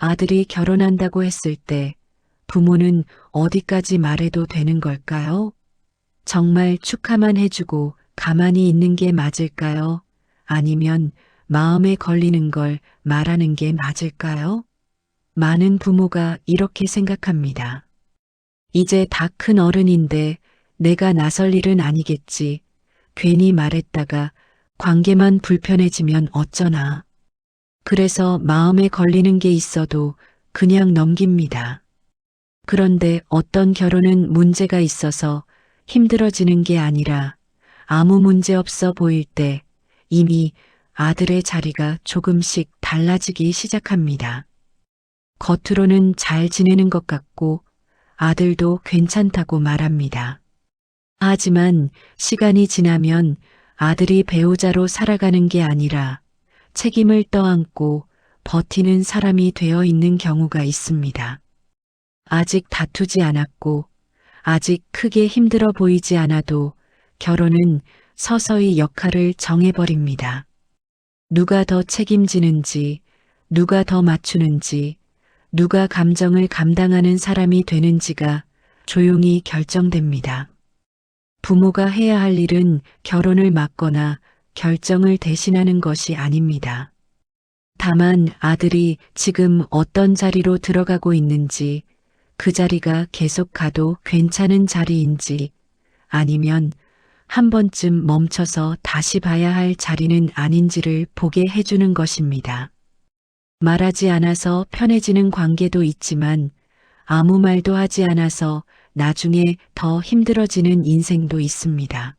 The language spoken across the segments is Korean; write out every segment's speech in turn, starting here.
아들이 결혼한다고 했을 때 부모는 어디까지 말해도 되는 걸까요? 정말 축하만 해주고 가만히 있는 게 맞을까요? 아니면 마음에 걸리는 걸 말하는 게 맞을까요? 많은 부모가 이렇게 생각합니다. 이제 다 큰 어른인데 내가 나설 일은 아니겠지. 괜히 말했다가 관계만 불편해지면 어쩌나. 그래서 마음에 걸리는 게 있어도 그냥 넘깁니다. 그런데 어떤 결혼은 문제가 있어서 힘들어지는 게 아니라 아무 문제 없어 보일 때 이미 아들의 자리가 조금씩 달라지기 시작합니다. 겉으로는 잘 지내는 것 같고 아들도 괜찮다고 말합니다. 하지만 시간이 지나면 아들이 배우자로 살아가는 게 아니라 책임을 떠안고 버티는 사람이 되어 있는 경우가 있습니다. 아직 다투지 않았고 아직 크게 힘들어 보이지 않아도 결혼은 서서히 역할을 정해버립니다. 누가 더 책임지는지, 누가 더 맞추는지, 누가 감정을 감당하는 사람이 되는지가 조용히 결정됩니다. 부모가 해야 할 일은 결혼을 막거나 결정을 대신하는 것이 아닙니다. 다만 아들이 지금 어떤 자리로 들어가고 있는지, 그 자리가 계속 가도 괜찮은 자리인지, 아니면 한 번쯤 멈춰서 다시 봐야 할 자리는 아닌지를 보게 해주는 것입니다. 말하지 않아서 편해지는 관계도 있지만 아무 말도 하지 않아서 나중에 더 힘들어지는 인생도 있습니다.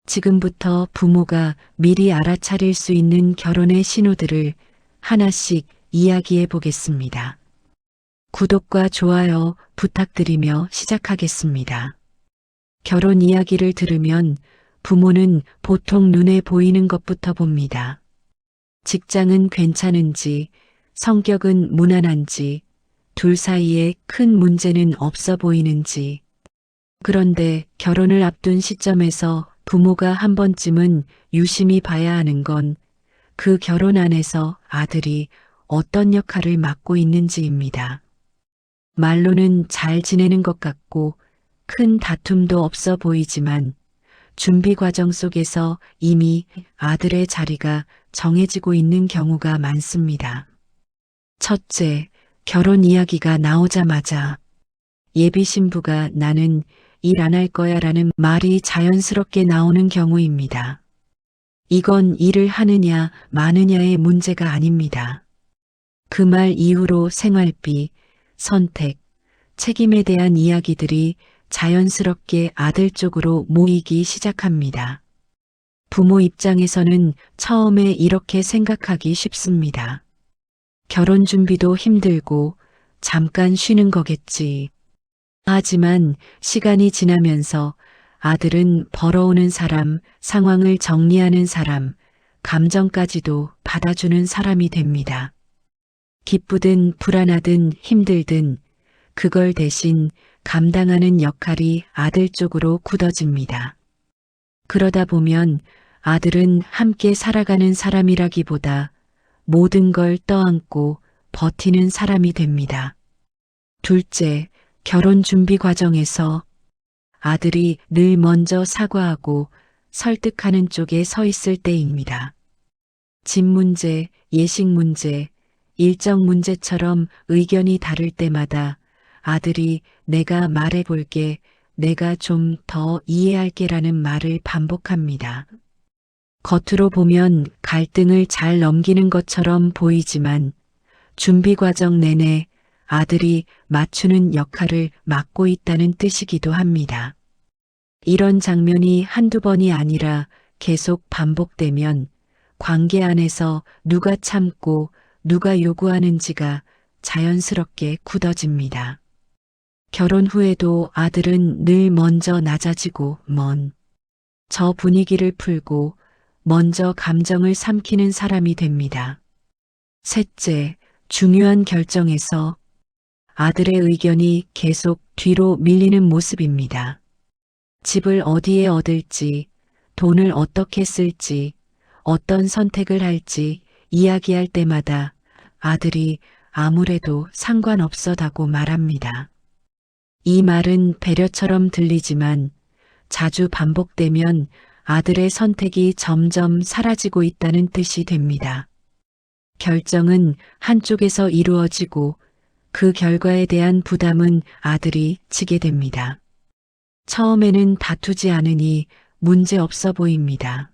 지금부터 부모가 미리 알아차릴 수 있는 결혼의 신호들을 하나씩 이야기해 보겠습니다. 구독과 좋아요 부탁드리며 시작하겠습니다. 결혼 이야기를 들으면 부모는 보통 눈에 보이는 것부터 봅니다. 직장은 괜찮은지, 성격은 무난한지, 둘 사이에 큰 문제는 없어 보이는지. 그런데 결혼을 앞둔 시점에서 부모가 한 번쯤은 유심히 봐야 하는 건 그 결혼 안에서 아들이 어떤 역할을 맡고 있는지입니다. 말로는 잘 지내는 것 같고 큰 다툼도 없어 보이지만 준비 과정 속에서 이미 아들의 자리가 정해지고 있는 경우가 많습니다. 첫째, 결혼 이야기가 나오자마자 예비 신부가 나는 일 안 할 거야 라는 말이 자연스럽게 나오는 경우입니다. 이건 일을 하느냐 마느냐의 문제가 아닙니다. 그 말 이후로 생활비, 선택, 책임에 대한 이야기들이 자연스럽게 아들 쪽으로 모이기 시작합니다. 부모 입장에서는 처음에 이렇게 생각하기 쉽습니다. 결혼 준비도 힘들고 잠깐 쉬는 거겠지. 하지만 시간이 지나면서 아들은 벌어오는 사람, 상황을 정리하는 사람, 감정까지도 받아주는 사람이 됩니다. 기쁘든 불안하든 힘들든 그걸 대신 감당하는 역할이 아들 쪽으로 굳어집니다. 그러다 보면 아들은 함께 살아가는 사람이라기보다 모든 걸 떠안고 버티는 사람이 됩니다. 둘째, 결혼 준비 과정에서 아들이 늘 먼저 사과하고 설득하는 쪽에 서 있을 때입니다. 집 문제, 예식 문제, 일정 문제처럼 의견이 다를 때마다 아들이 내가 말해볼게, 내가 좀 더 이해할게라는 말을 반복합니다. 겉으로 보면 갈등을 잘 넘기는 것처럼 보이지만 준비 과정 내내 아들이 맞추는 역할을 맡고 있다는 뜻이기도 합니다. 이런 장면이 한두 번이 아니라 계속 반복되면 관계 안에서 누가 참고 누가 요구하는지가 자연스럽게 굳어집니다. 결혼 후에도 아들은 늘 먼저 낮아지고 저 분위기를 풀고 먼저 감정을 삼키는 사람이 됩니다. 셋째, 중요한 결정에서 아들의 의견이 계속 뒤로 밀리는 모습입니다. 집을 어디에 얻을지, 돈을 어떻게 쓸지, 어떤 선택을 할지 이야기할 때마다 아들이 아무래도 상관없어다고 말합니다. 이 말은 배려처럼 들리지만 자주 반복되면 아들의 선택이 점점 사라지고 있다는 뜻이 됩니다. 결정은 한쪽에서 이루어지고 그 결과에 대한 부담은 아들이 지게 됩니다. 처음에는 다투지 않으니 문제 없어 보입니다.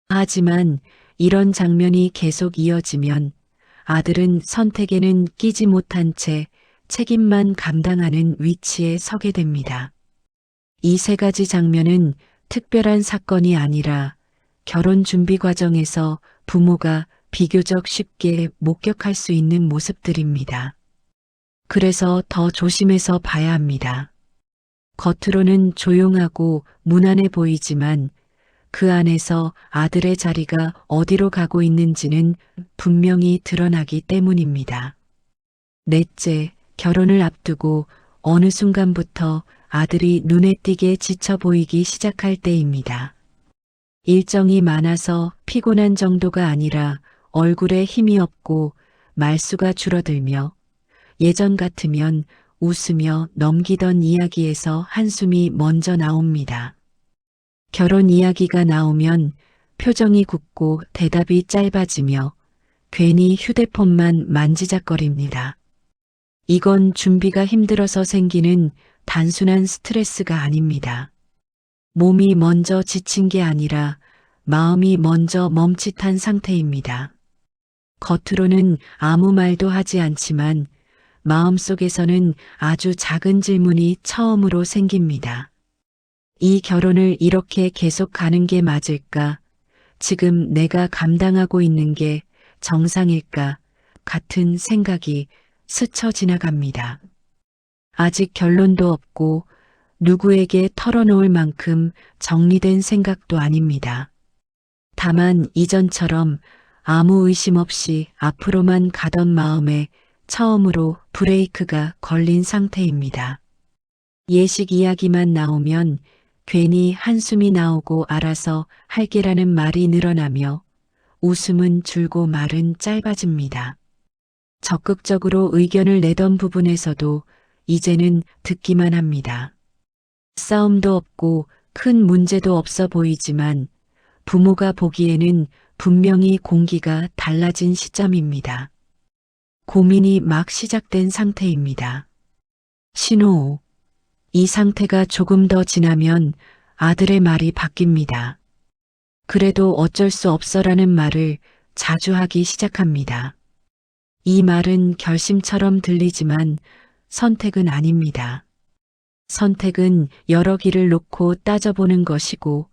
하지만 이런 장면이 계속 이어지면 아들은 선택에는 끼지 못한 채 책임만 감당하는 위치에 서게 됩니다. 이 세 가지 장면은 특별한 사건이 아니라 결혼 준비 과정에서 부모가 비교적 쉽게 목격할 수 있는 모습들입니다. 그래서 더 조심해서 봐야 합니다. 겉으로는 조용하고 무난해 보이지만 그 안에서 아들의 자리가 어디로 가고 있는지는 분명히 드러나기 때문입니다. 넷째, 결혼을 앞두고 어느 순간부터 아들이 눈에 띄게 지쳐 보이기 시작할 때입니다. 일정이 많아서 피곤한 정도가 아니라 얼굴에 힘이 없고 말수가 줄어들며 예전 같으면 웃으며 넘기던 이야기에서 한숨이 먼저 나옵니다. 결혼 이야기가 나오면 표정이 굳고 대답이 짧아지며 괜히 휴대폰만 만지작거립니다. 이건 준비가 힘들어서 생기는 단순한 스트레스가 아닙니다. 몸이 먼저 지친 게 아니라 마음이 먼저 멈칫한 상태입니다. 겉으로는 아무 말도 하지 않지만 마음속에서는 아주 작은 질문이 처음으로 생깁니다. 이 결혼을 이렇게 계속 가는 게 맞을까? 지금 내가 감당하고 있는 게 정상일까? 같은 생각이 스쳐 지나갑니다. 아직 결론도 없고 누구에게 털어놓을 만큼 정리된 생각도 아닙니다. 다만 이전처럼 아무 의심 없이 앞으로만 가던 마음에 처음으로 브레이크가 걸린 상태입니다. 예식 이야기만 나오면 괜히 한숨이 나오고 알아서 할게라는 말이 늘어나며 웃음은 줄고 말은 짧아집니다. 적극적으로 의견을 내던 부분에서도 이제는 듣기만 합니다. 싸움도 없고 큰 문제도 없어 보이지만 부모가 보기에는 분명히 공기가 달라진 시점입니다. 고민이 막 시작된 상태입니다. 신호 5. 이 상태가 조금 더 지나면 아들의 말이 바뀝니다. 그래도 어쩔 수 없어라는 말을 자주 하기 시작합니다. 이 말은 결심처럼 들리지만 선택은 아닙니다. 선택은 여러 길을 놓고 따져보는 것이고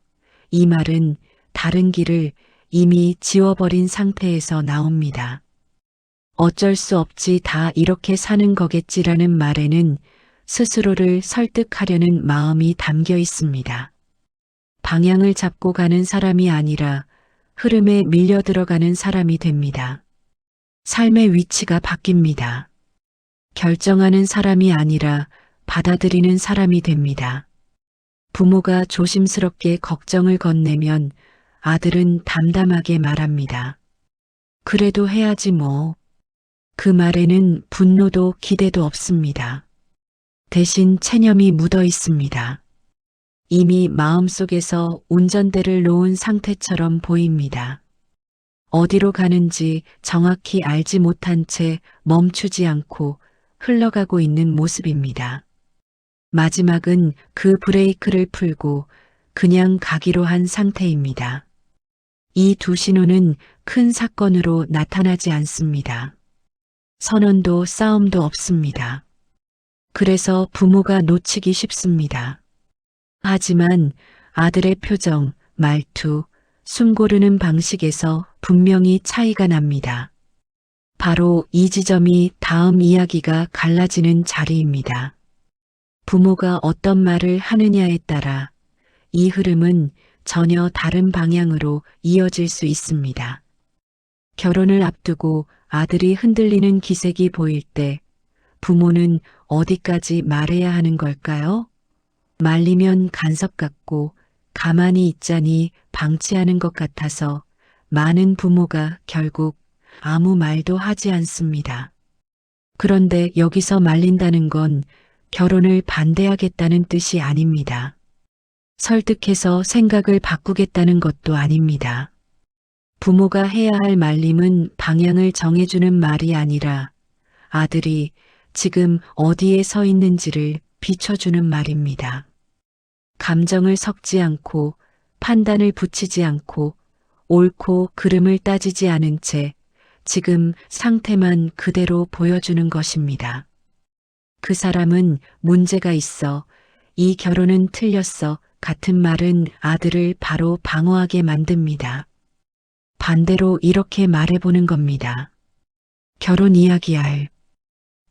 이 말은 다른 길을 이미 지워버린 상태에서 나옵니다. 어쩔 수 없지 다 이렇게 사는 거겠지라는 말에는 스스로를 설득하려는 마음이 담겨 있습니다. 방향을 잡고 가는 사람이 아니라 흐름에 밀려 들어가는 사람이 됩니다. 삶의 위치가 바뀝니다. 결정하는 사람이 아니라 받아들이는 사람이 됩니다. 부모가 조심스럽게 걱정을 건네면 아들은 담담하게 말합니다. 그래도 해야지 뭐. 그 말에는 분노도 기대도 없습니다. 대신 체념이 묻어 있습니다. 이미 마음속에서 운전대를 놓은 상태처럼 보입니다. 어디로 가는지 정확히 알지 못한 채 멈추지 않고 흘러가고 있는 모습입니다. 마지막은 그 브레이크를 풀고 그냥 가기로 한 상태입니다. 이 두 신호는 큰 사건으로 나타나지 않습니다. 선언도 싸움도 없습니다. 그래서 부모가 놓치기 쉽습니다. 하지만 아들의 표정, 말투, 숨 고르는 방식에서 분명히 차이가 납니다. 바로 이 지점이 다음 이야기가 갈라지는 자리입니다. 부모가 어떤 말을 하느냐에 따라 이 흐름은 전혀 다른 방향으로 이어질 수 있습니다. 결혼을 앞두고 아들이 흔들리는 기색이 보일 때 부모는 어디까지 말해야 하는 걸까요? 말리면 간섭 같고 가만히 있자니 방치하는 것 같아서 많은 부모가 결국 아무 말도 하지 않습니다. 그런데 여기서 말린다는 건 결혼을 반대하겠다는 뜻이 아닙니다. 설득해서 생각을 바꾸겠다는 것도 아닙니다. 부모가 해야 할 말림은 방향을 정해주는 말이 아니라 아들이 지금 어디에 서 있는지를 비춰주는 말입니다. 감정을 섞지 않고 판단을 붙이지 않고 옳고 그름을 따지지 않은 채 지금 상태만 그대로 보여주는 것입니다. 그 사람은 문제가 있어, 이 결혼은 틀렸어 같은 말은 아들을 바로 방어하게 만듭니다. 반대로 이렇게 말해보는 겁니다. 결혼 이야기할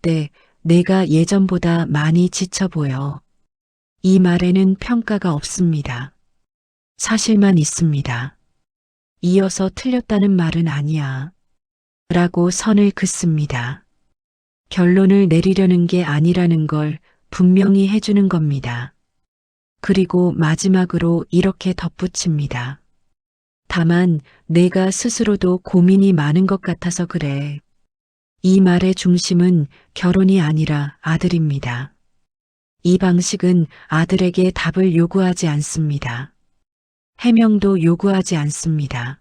때 내가 예전보다 많이 지쳐 보여. 이 말에는 평가가 없습니다. 사실만 있습니다. 이어서 틀렸다는 말은 아니야. 라고 선을 긋습니다. 결론을 내리려는 게 아니라는 걸 분명히 해주는 겁니다. 그리고 마지막으로 이렇게 덧붙입니다. 다만 내가 스스로도 고민이 많은 것 같아서 그래. 이 말의 중심은 결혼이 아니라 아들입니다. 이 방식은 아들에게 답을 요구하지 않습니다. 해명도 요구하지 않습니다.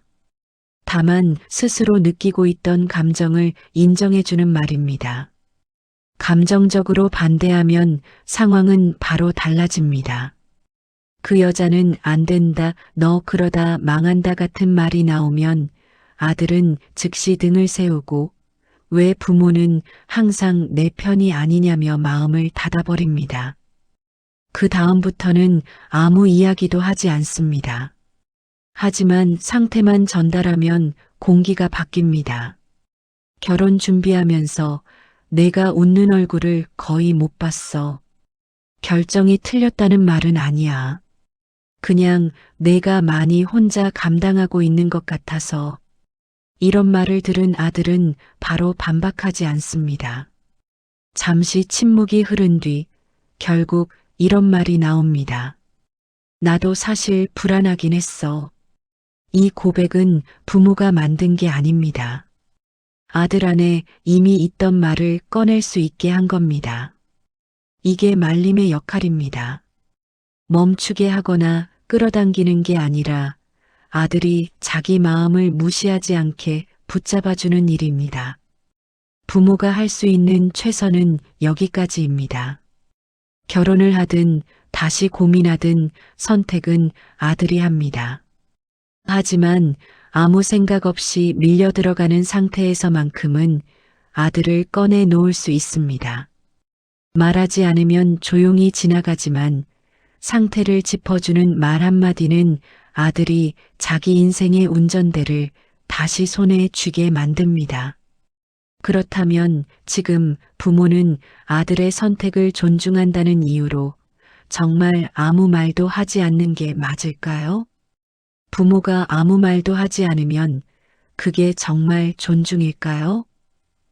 다만 스스로 느끼고 있던 감정을 인정해주는 말입니다. 감정적으로 반대하면 상황은 바로 달라집니다. 그 여자는 안 된다, 너 그러다 망한다 같은 말이 나오면 아들은 즉시 등을 세우고 왜 부모는 항상 내 편이 아니냐며 마음을 닫아버립니다. 그 다음부터는 아무 이야기도 하지 않습니다. 하지만 상태만 전달하면 공기가 바뀝니다. 결혼 준비하면서 내가 웃는 얼굴을 거의 못 봤어. 결정이 틀렸다는 말은 아니야. 그냥 내가 많이 혼자 감당하고 있는 것 같아서. 이런 말을 들은 아들은 바로 반박하지 않습니다. 잠시 침묵이 흐른 뒤 결국 이런 말이 나옵니다. 나도 사실 불안하긴 했어. 이 고백은 부모가 만든 게 아닙니다. 아들 안에 이미 있던 말을 꺼낼 수 있게 한 겁니다. 이게 말림의 역할입니다. 멈추게 하거나 끌어당기는 게 아니라 아들이 자기 마음을 무시하지 않게 붙잡아주는 일입니다. 부모가 할 수 있는 최선은 여기까지입니다. 결혼을 하든 다시 고민하든 선택은 아들이 합니다. 하지만 아무 생각 없이 밀려 들어가는 상태에서만큼은 아들을 꺼내 놓을 수 있습니다. 말하지 않으면 조용히 지나가지만 상태를 짚어주는 말 한마디는 아들이 자기 인생의 운전대를 다시 손에 쥐게 만듭니다. 그렇다면 지금 부모는 아들의 선택을 존중한다는 이유로 정말 아무 말도 하지 않는 게 맞을까요? 부모가 아무 말도 하지 않으면 그게 정말 존중일까요?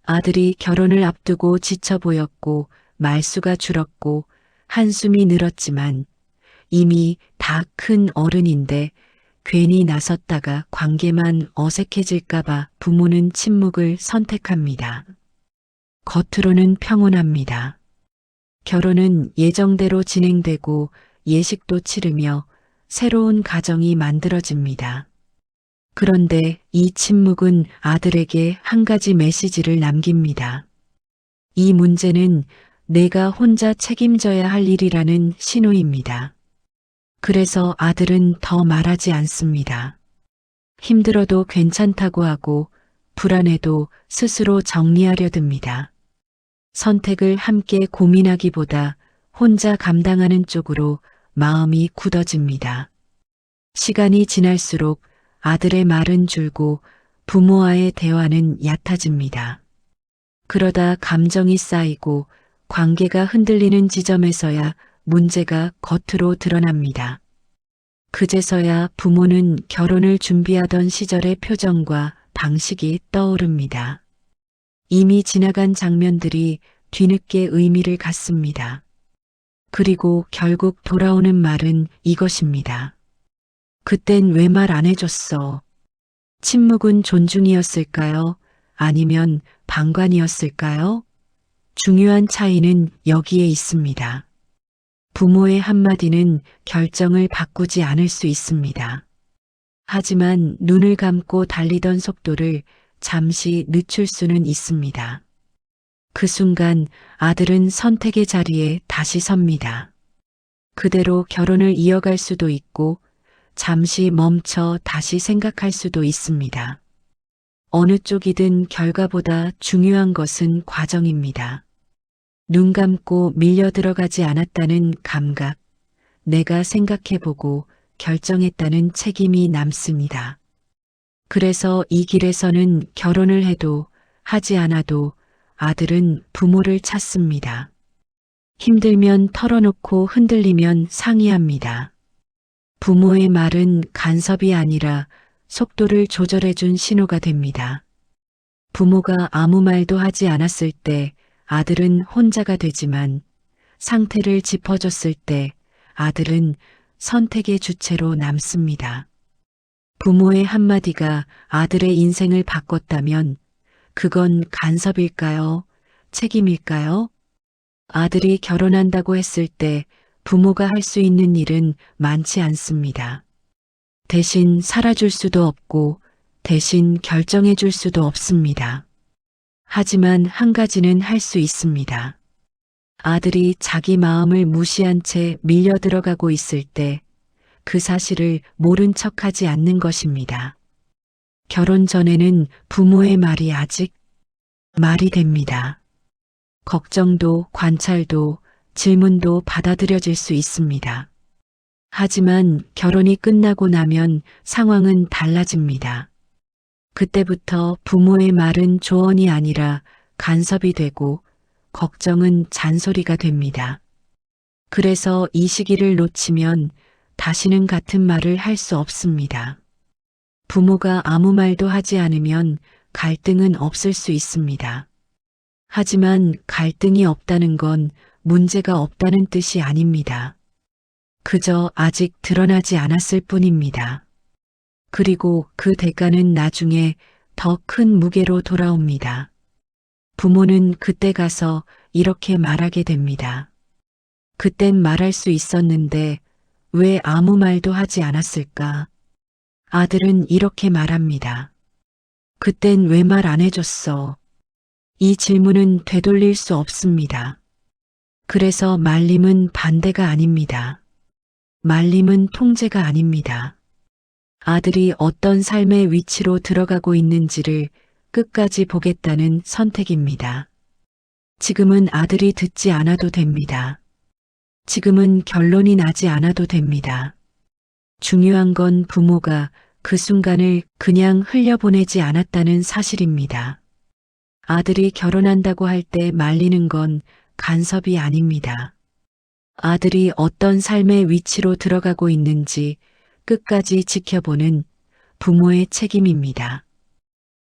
아들이 결혼을 앞두고 지쳐 보였고 말수가 줄었고 한숨이 늘었지만 이미 다 큰 어른인데 괜히 나섰다가 관계만 어색해질까봐 부모는 침묵을 선택합니다. 겉으로는 평온합니다. 결혼은 예정대로 진행되고 예식도 치르며 새로운 가정이 만들어집니다. 그런데 이 침묵은 아들에게 한 가지 메시지를 남깁니다. 이 문제는 내가 혼자 책임져야 할 일이라는 신호입니다. 그래서 아들은 더 말하지 않습니다. 힘들어도 괜찮다고 하고 불안해도 스스로 정리하려 듭니다. 선택을 함께 고민하기보다 혼자 감당하는 쪽으로 마음이 굳어집니다. 시간이 지날수록 아들의 말은 줄고 부모와의 대화는 얕아집니다. 그러다 감정이 쌓이고 관계가 흔들리는 지점에서야 문제가 겉으로 드러납니다. 그제서야 부모는 결혼을 준비하던 시절의 표정과 방식이 떠오릅니다. 이미 지나간 장면들이 뒤늦게 의미를 갖습니다. 그리고 결국 돌아오는 말은 이것입니다. 그땐 왜 말 안 해줬어? 침묵은 존중이었을까요? 아니면 방관이었을까요? 중요한 차이는 여기에 있습니다. 부모의 한마디는 결정을 바꾸지 않을 수 있습니다. 하지만 눈을 감고 달리던 속도를 잠시 늦출 수는 있습니다. 그 순간 아들은 선택의 자리에 다시 섭니다. 그대로 결혼을 이어갈 수도 있고 잠시 멈춰 다시 생각할 수도 있습니다. 어느 쪽이든 결과보다 중요한 것은 과정입니다. 눈 감고 밀려 들어가지 않았다는 감각, 내가 생각해보고 결정했다는 책임이 남습니다. 그래서 이 길에서는 결혼을 해도 하지 않아도 아들은 부모를 찾습니다. 힘들면 털어놓고 흔들리면 상의합니다. 부모의 말은 간섭이 아니라 속도를 조절해준 신호가 됩니다. 부모가 아무 말도 하지 않았을 때 아들은 혼자가 되지만 상태를 짚어줬을 때 아들은 선택의 주체로 남습니다. 부모의 한마디가 아들의 인생을 바꿨다면 그건 간섭일까요? 책임일까요? 아들이 결혼한다고 했을 때 부모가 할 수 있는 일은 많지 않습니다. 대신 살아줄 수도 없고 대신 결정해 줄 수도 없습니다. 하지만 한 가지는 할 수 있습니다. 아들이 자기 마음을 무시한 채 밀려 들어가고 있을 때 그 사실을 모른 척하지 않는 것입니다. 결혼 전에는 부모의 말이 아직 말이 됩니다. 걱정도 관찰도 질문도 받아들여질 수 있습니다. 하지만 결혼이 끝나고 나면 상황은 달라집니다. 그때부터 부모의 말은 조언이 아니라 간섭이 되고 걱정은 잔소리가 됩니다. 그래서 이 시기를 놓치면 다시는 같은 말을 할 수 없습니다. 부모가 아무 말도 하지 않으면 갈등은 없을 수 있습니다. 하지만 갈등이 없다는 건 문제가 없다는 뜻이 아닙니다. 그저 아직 드러나지 않았을 뿐입니다. 그리고 그 대가는 나중에 더 큰 무게로 돌아옵니다. 부모는 그때 가서 이렇게 말하게 됩니다. 그땐 말할 수 있었는데 왜 아무 말도 하지 않았을까? 아들은 이렇게 말합니다. 그땐 왜 말 안 해줬어? 이 질문은 되돌릴 수 없습니다. 그래서 말림은 반대가 아닙니다. 말림은 통제가 아닙니다. 아들이 어떤 삶의 위치로 들어가고 있는지를 끝까지 보겠다는 선택입니다. 지금은 아들이 듣지 않아도 됩니다. 지금은 결론이 나지 않아도 됩니다. 중요한 건 부모가 그 순간을 그냥 흘려보내지 않았다는 사실입니다. 아들이 결혼한다고 할 때 말리는 건 간섭이 아닙니다. 아들이 어떤 삶의 위치로 들어가고 있는지 끝까지 지켜보는 부모의 책임입니다.